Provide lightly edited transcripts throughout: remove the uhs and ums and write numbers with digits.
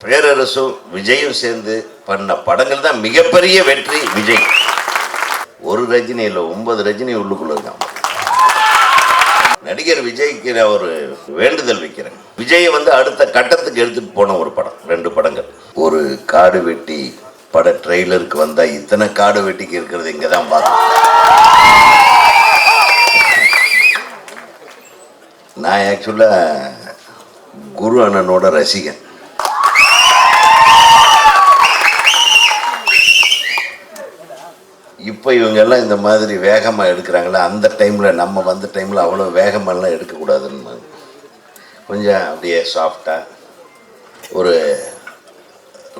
பேரரசும் விஜயும் சேர்ந்து பண்ண படங்கள் தான் மிகப்பெரிய வெற்றி. விஜய் ஒரு ரஜினி இல்லை, 9 ரஜினி உள்ளுக்குள்ள இருக்கான். நடிகர் விஜய்க்கு நான் ஒரு வேண்டுதல் வைக்கிறேன். விஜயை அடுத்த கட்டத்துக்கு எடுத்துட்டு போன ஒரு படம், 2 படங்கள். ஒரு காடு வெட்டி பட ட்ரெய்லருக்கு வந்தா இத்தனை காடு வெட்டிக்கு இருக்கிறது இங்கே தான் பார்த்தோம். நான் ஆக்சுவலாக குரு அண்ணனோட ரசிகன். இப்போ இவங்கெல்லாம் இந்த மாதிரி வேகமாக எடுக்கிறாங்களா, அந்த டைமில் நம்ம வந்த டைமில் அவ்வளோ வேகமெல்லாம் எடுக்கக்கூடாதுன்னு கொஞ்சம் அப்படியே சாஃப்டாக ஒரு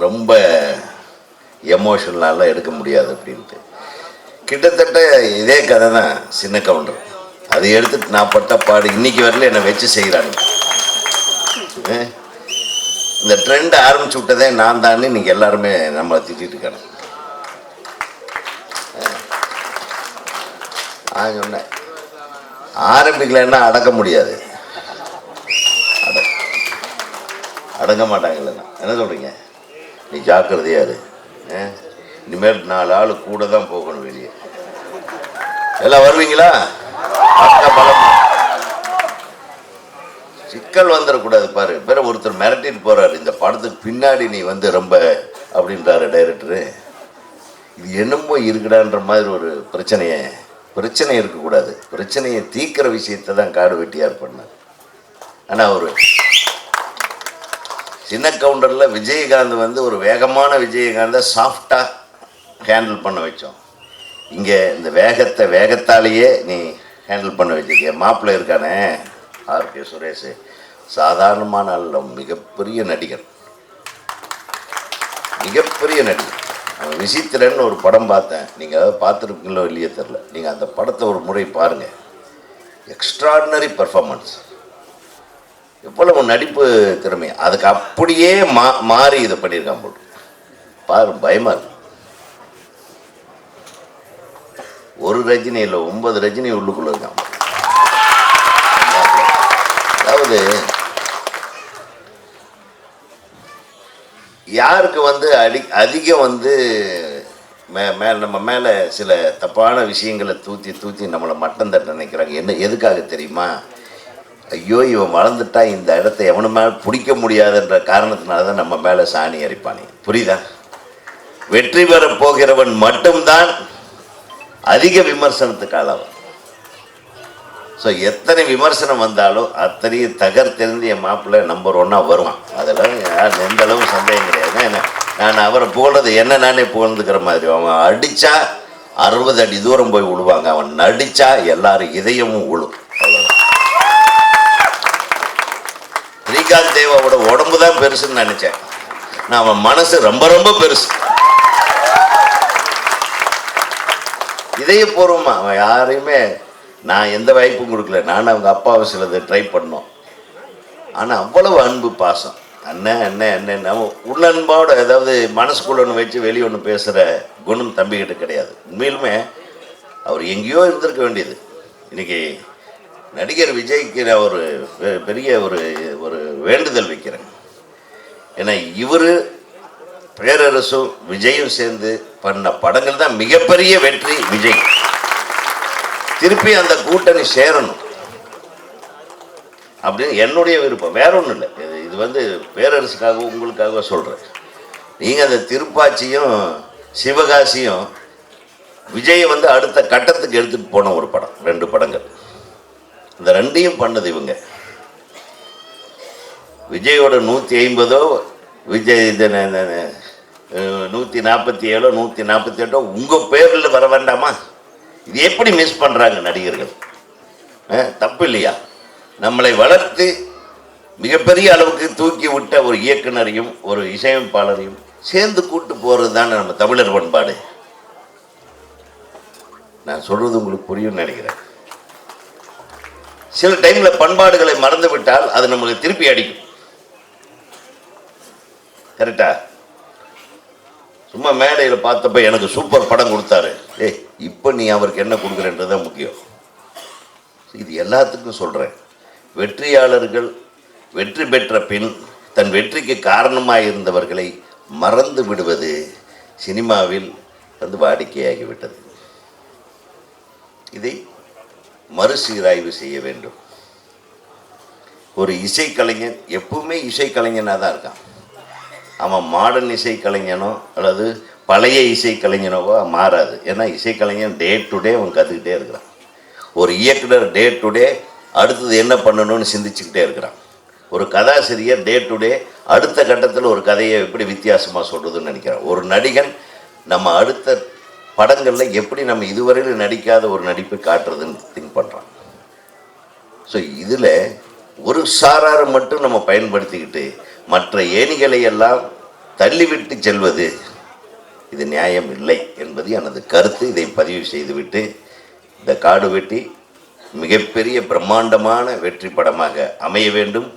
ரொம்ப எமோஷனலாலாம் எடுக்க முடியாது அப்படின்ட்டு கிட்டத்தட்ட இதே கதை தான் சின்ன கவுண்டர். அதை எடுத்துட்டு நான் பட்ட பாடு இன்னைக்கு வரல என்னை வச்சு செய்கிறாங்க. இந்த ட்ரெண்ட் ஆரம்பிச்சு விட்டதே நான் தானே நீங்கள் எல்லாருமே நம்மளை திட்டிட்டு இருக்காங்க. சொன்னேன் ஆரம்பிக்கலன்னா அடக்க முடியாது, அடங்க மாட்டாங்கல்ல. என்ன சொல்கிறீங்க? நீ ஜாக்கிரதையா இரு. இனிமேல் 4 ஆள் கூட தான் போகணும் வெளியே. எல்லாம் வருவீங்களா? சிக்கல் வந்துடக்கூடாது. பாரு பேர ஒருத்தர் மிரட்டிட்டு போறாரு, இந்த படத்துக்கு பின்னாடி நீ ரொம்ப அப்படின்றாரு டைரக்டரு. இது என்னமோ இருக்குடான்ற மாதிரி ஒரு பிரச்சனை இருக்கக்கூடாது. பிரச்சனையை தீக்கிற விஷயத்தை தான் காடு வெட்டியார் பண்ணார். ஆனால் ஒரு சின்ன கவுண்டரில் விஜயகாந்த் ஒரு வேகமான விஜயகாந்தை சாஃப்டாக ஹேண்டில் பண்ண வச்சோம். இங்கே இந்த வேகத்தாலேயே நீ ஹேண்டில் பண்ண வச்சிருக்க. மாப்பிள்ளை இருக்கானே ஆர்.கே. சுரேஷ், சாதாரணமான அல்ல, மிகப்பெரிய நடிகர். அவன் விசித்திரன்னு ஒரு படம் பார்த்தேன். நீங்கள் அதாவது பார்த்துருப்பீங்களோ இல்லையே தெரில. நீங்கள் அந்த படத்தை ஒரு முறை பாருங்கள். Extraordinary performance. எவ்வளவு நடிப்பு திறமை. அதுக்கு அப்படியே மாறி இதை பண்ணியிருக்கான் போட்டு பாரு, பயமாக இருக்கு. ஒரு ரஜினி இல்லை, 9 ரஜினி உள்ளுக்குள்ள இருக்கான். அதாவது யாருக்கு அதிகம் நம்ம மேலே சில தப்பான விஷயங்களை தூத்தி நம்மளை மட்டம் தட்ட நினைக்கிறாங்க. எதுக்காக தெரியுமா? ஐயோ இவன் வளர்ந்துட்டா இந்த இடத்த எவனு மேலே பிடிக்க முடியாதுன்ற காரணத்தினால தான் நம்ம மேலே சாணி அரிப்பானே. புரியுதா? வெற்றி பெற போகிறவன் மட்டும்தான் அதிக விமர்சனத்துக்கு ஆளாகும். ஸோ எத்தனை விமர்சனம் வந்தாலும் அத்தனையும் தகர்த்தெறிந்து என் மாப்பிள்ளை நம்பர் 1 வருவான். அதெல்லாம் எந்த அளவு சந்தேகம் கிடையாது. நான் அவரை புகழ்றது என்ன நானே புகழ்ந்துக்கிற மாதிரி. அவன் அடித்தா 60 அடி தூரம் போய் விழுவாங்க. அவன் நடித்தா எல்லாரும் இதயமும் விழும். ஸ்ரீகாந்த் தேவாவோட உடம்பு தான் பெருசுன்னு நினச்சேன். நான் அவன் மனசு ரொம்ப பெருசு. இதயபூர்வமா அவன் யாரையுமே நான் எந்த வாய்ப்பும் கொடுக்கல. நானும் அவங்க அப்பாவை சிலது ட்ரை பண்ணோம். ஆனால் அவ்வளவு அன்பு, பாசம். அண்ணன் உள்ள அன்பாவோட ஏதாவது மனசுக்குள்ள ஒன்று வச்சு வெளியே ஒன்று பேசுகிற குணம் தம்பிக்கிட்ட கிடையாது. உண்மையிலுமே அவர் எங்கேயோ இருந்திருக்க வேண்டியது. இன்னைக்கு நடிகர் விஜய்க்கு நான் ஒரு பெரிய ஒரு வேண்டுதல் வைக்கிறேன். ஏன்னா இவர் பேரரசும் விஜயும் சேர்ந்து பண்ண படங்கள் தான் மிகப்பெரிய வெற்றி. விஜய் திருப்பி அந்த கூட்டணி சேரணும் அப்படின்னு என்னுடைய விருப்பம். வேற ஒன்றும் இல்லை. இது பேரரசுக்காக உங்களுக்காக சொல்கிறேன். நீங்கள் அந்த திருப்பாச்சியும் சிவகாசியும் விஜயை அடுத்த கட்டத்துக்கு எடுத்துகிட்டு போன ஒரு படம், 2 படங்கள். இந்த 2ஐயும் பண்ணது இவங்க. விஜயோட 150 விஜய் 147 148 உங்கள் பேரில் வர வேண்டாமா? இது எப்படி மிஸ் பண்ணுறாங்க நடிகர்கள்? தப்பு இல்லையா? நம்மளை வளர்த்து மிகப்பெரிய அளவுக்கு தூக்கி விட்ட ஒரு இயக்குனரையும் ஒரு இசையமைப்பாளரையும் சேர்ந்து கூட்டு போகிறது தானே நம்ம தமிழர் பண்பாடு. நான் சொல்கிறது உங்களுக்கு புரியும்னு நினைக்கிறேன். சில டைமில் பண்பாடுகளை மறந்து விட்டால் அது நம்மளுக்கு திருப்பி அடிக்கும். கரெக்டா? சும்மா மேடையில் பார்த்தப்ப எனக்கு சூப்பர் படம் கொடுத்தாரு. இப்போ நீ அவருக்கு என்ன கொடுக்குறன்றதான் முக்கியம். இது எல்லாத்துக்கும் சொல்கிறேன். வெற்றியாளர்கள் வெற்றி பெற்ற பின் தன் வெற்றிக்கு காரணமாக இருந்தவர்களை மறந்து விடுவது சினிமாவில் வாடிக்கையாகிவிட்டது. இதை மறுசீராய்வு செய்ய வேண்டும். ஒரு இசைக்கலைஞன் எப்பவுமே இசைக்கலைஞனாக தான் இருக்கான். அவன் மாடர்ன் இசைக்கலைஞனோ அல்லது பழைய இசைக்கலைஞனோவோ மாறாது. ஏன்னா இசைக்கலைஞன் டே டு டே அவன் கற்றுக்கிட்டே இருக்கிறான். ஒரு இயக்குனர் டே டு டே அடுத்தது என்ன பண்ணணும்னு சிந்திச்சுக்கிட்டே இருக்கிறான். ஒரு கதாசிரியர் டே டு டே அடுத்த கட்டத்தில் ஒரு கதையை எப்படி வித்தியாசமாக சொல்கிறதுன்னு நினைக்கிறான். ஒரு நடிகன் நம்ம அடுத்த படங்களில் எப்படி நம்ம இதுவரையில் நடிக்காத ஒரு நடிப்பை காட்டுறதுன்னு திங்க் பண்ணுறான். ஸோ இதில் ஒரு சாராரை மட்டும் நம்ம பயன்படுத்திக்கிட்டு மற்ற ஏணிகளை எல்லாம் தள்ளிவிட்டு செல்வது இது நியாயம் இல்லை என்பது எனது கருத்து. இதை பதிவு செய்துவிட்டு இந்த காடு வெட்டி மிகப்பெரிய பிரம்மாண்டமான வெற்றி படமாக அமைய வேண்டும்.